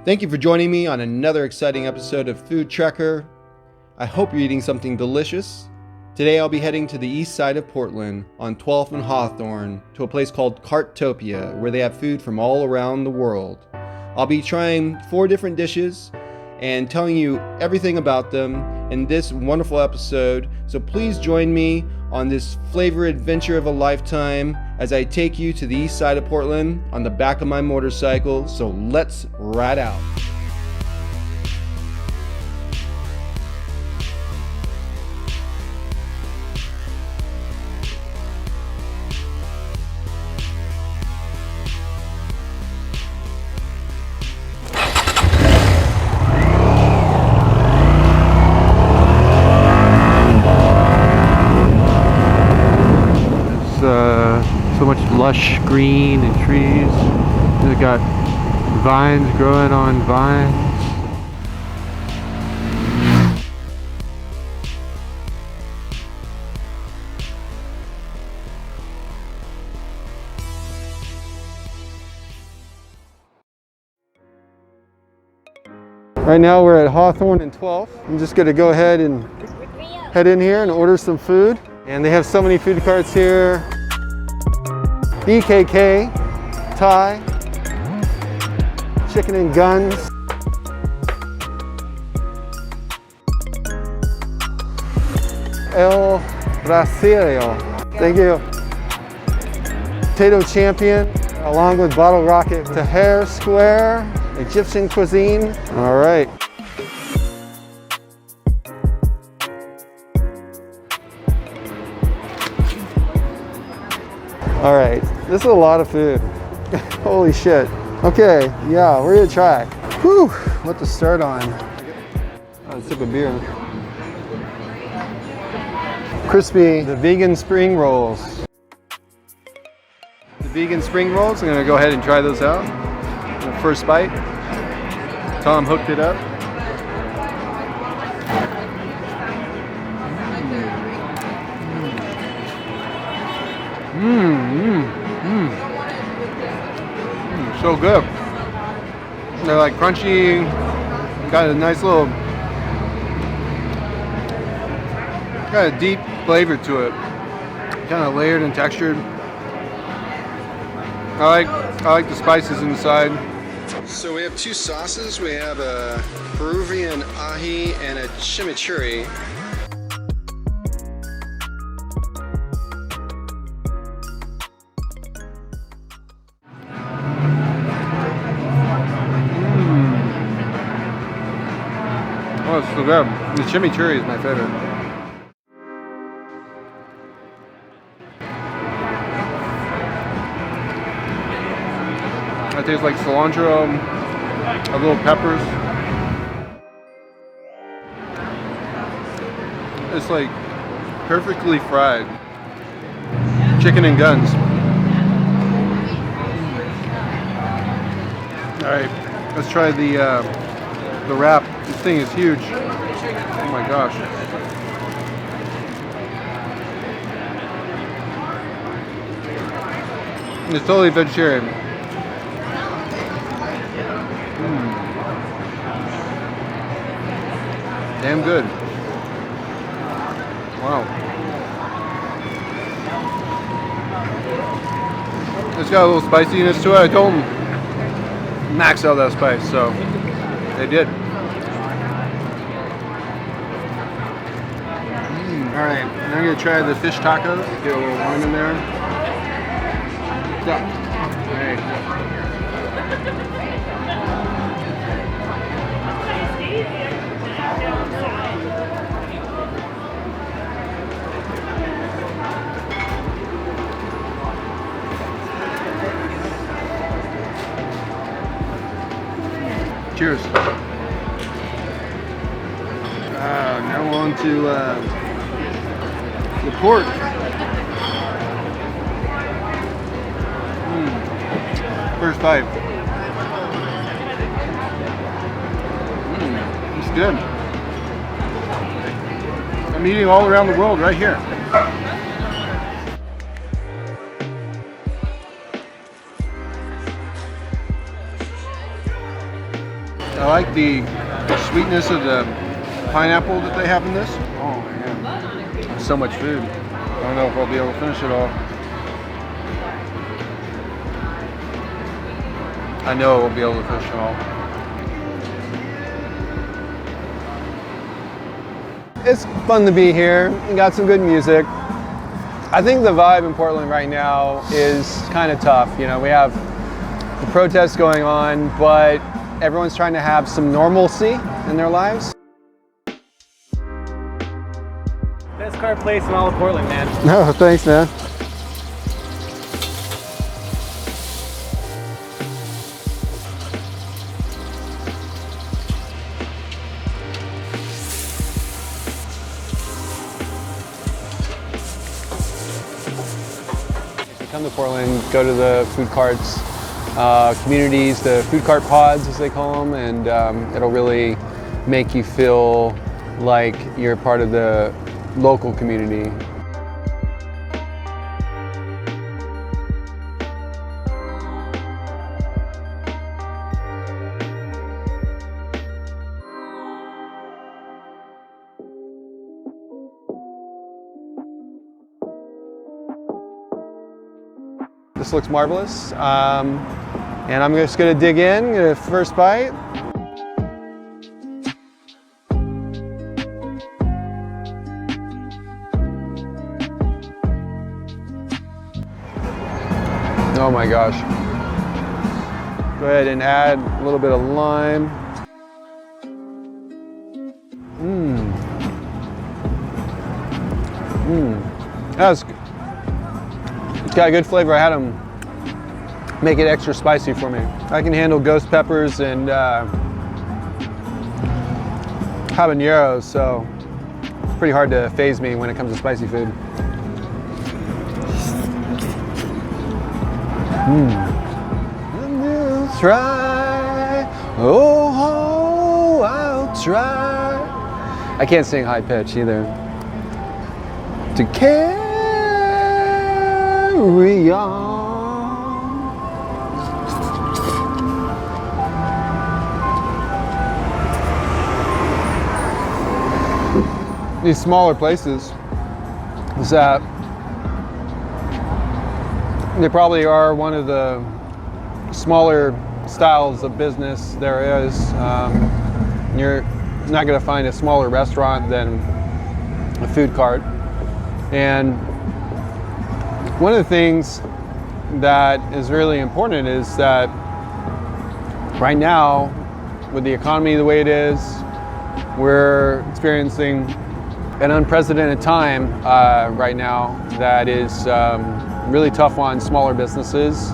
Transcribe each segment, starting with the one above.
Thank you for joining me on another exciting episode of Food Trekker. I hope you're eating something delicious. Today I'll be heading to the east side of Portland on 12th and Hawthorne to a place called Cartopia where they have food from all around the world. I'll be trying 4 different dishes and telling you everything about them in this wonderful episode. So please join me on this flavor adventure of a lifetime as I take you to the east side of Portland on the back of my motorcycle. So let's ride out. So much lush green and trees. They've got vines growing on vines. Right now we're at Hawthorne and 12th. I'm just gonna go ahead and head in here and order some food. And they have so many food carts here. BKK, Thai, chicken and guns. El Brasileiro, thank you. Potato Champion, along with Bottle Rocket. Tahrir Square, Egyptian cuisine. All right. All right, this is a lot of food. Holy shit. Okay, yeah, we're gonna try. Whew, what to start on. A sip of beer. Crispy, the vegan spring rolls. The vegan spring rolls, I'm gonna go ahead and try those out. The first bite. Tom hooked it up. So good. They're like crunchy, got a nice little, got a deep flavor to it. Kind of layered and textured. I like the spices inside. So we have 2 sauces. We have a Peruvian ají and a chimichurri. Oh, it's so good. The chimichurri is my favorite. It tastes like cilantro, a little peppers. It's like perfectly fried. Chicken and guns. All right, let's try the wrap. This thing is huge. Oh my gosh. It's totally vegetarian. Damn good. Wow. It's got a little spiciness to it. I told them max out that spice, so they did. All right, now I'm gonna try the fish tacos. Get a little lime in there. So, all right. Cheers. Now on to the pork. First bite. It's good. I'm eating all around the world right here. I like the sweetness of the pineapple that they have in this. Oh man, so much food. I don't know if I'll be able to finish it all. I know I won't be able to finish it all. It's fun to be here. We got some good music. I think the vibe in Portland right now is kind of tough. You know, we have the protests going on, but everyone's trying to have some normalcy in their lives. Best car place in all of Portland, man. No, thanks, man. If you come to Portland, go to the food carts, communities, the food cart pods as they call them, and it'll really make you feel like you're part of the local community. This looks marvelous, and I'm just gonna dig in, get a first bite. Oh my gosh. Go ahead and add a little bit of lime. That's, it's got a good flavor. I had them make it extra spicy for me. I can handle ghost peppers and habaneros, so it's pretty hard to faze me when it comes to spicy food. I'll try, oh, I'll try. I can't sing high pitch either. To carry on. These smaller places is that they probably are one of the smaller styles of business there is. You're not going to find a smaller restaurant than a food cart. And one of the things that is really important is that right now, with the economy the way it is, we're experiencing an unprecedented time right now that is really tough on smaller businesses,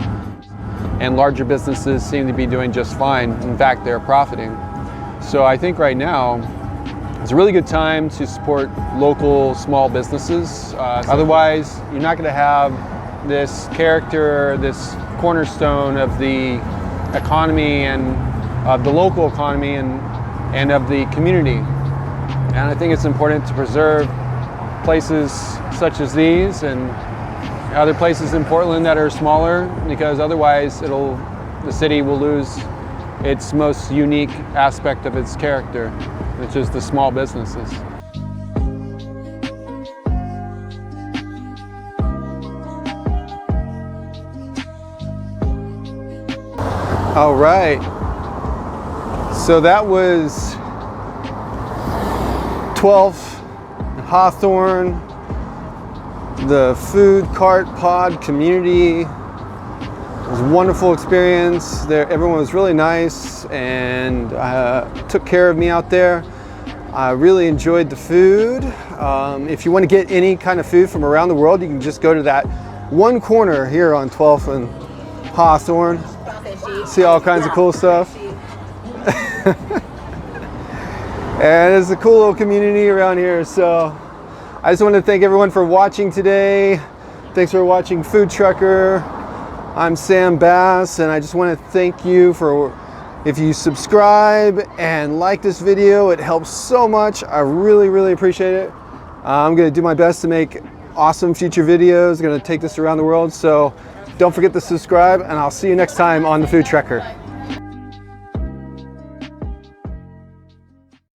and larger businesses seem to be doing just fine. In fact, they're profiting. So I think right now it's a really good time to support local small businesses. Otherwise, you're not going to have this character, this cornerstone of the economy and of the local economy and of the community. And I think it's important to preserve places such as these and other places in Portland that are smaller, because otherwise the city will lose its most unique aspect of its character, which is the small businesses. All right, so that was 12th Hawthorne, the food cart pod community. It was a wonderful experience there. Everyone was really nice and took care of me out there. I really enjoyed the food. If you want to get any kind of food from around the world, you can just go to that one corner here on 12th and Hawthorne. See all kinds of cool stuff. And it's a cool little community around here. So I just want to thank everyone for watching today. Thanks for watching Food Trucker. I'm Sam Bass, and I just want to thank you for, if you subscribe and like this video, it helps so much. I really, really appreciate it. I'm going to do my best to make awesome future videos. I'm going to take this around the world. So don't forget to subscribe, and I'll see you next time on the Food Trucker.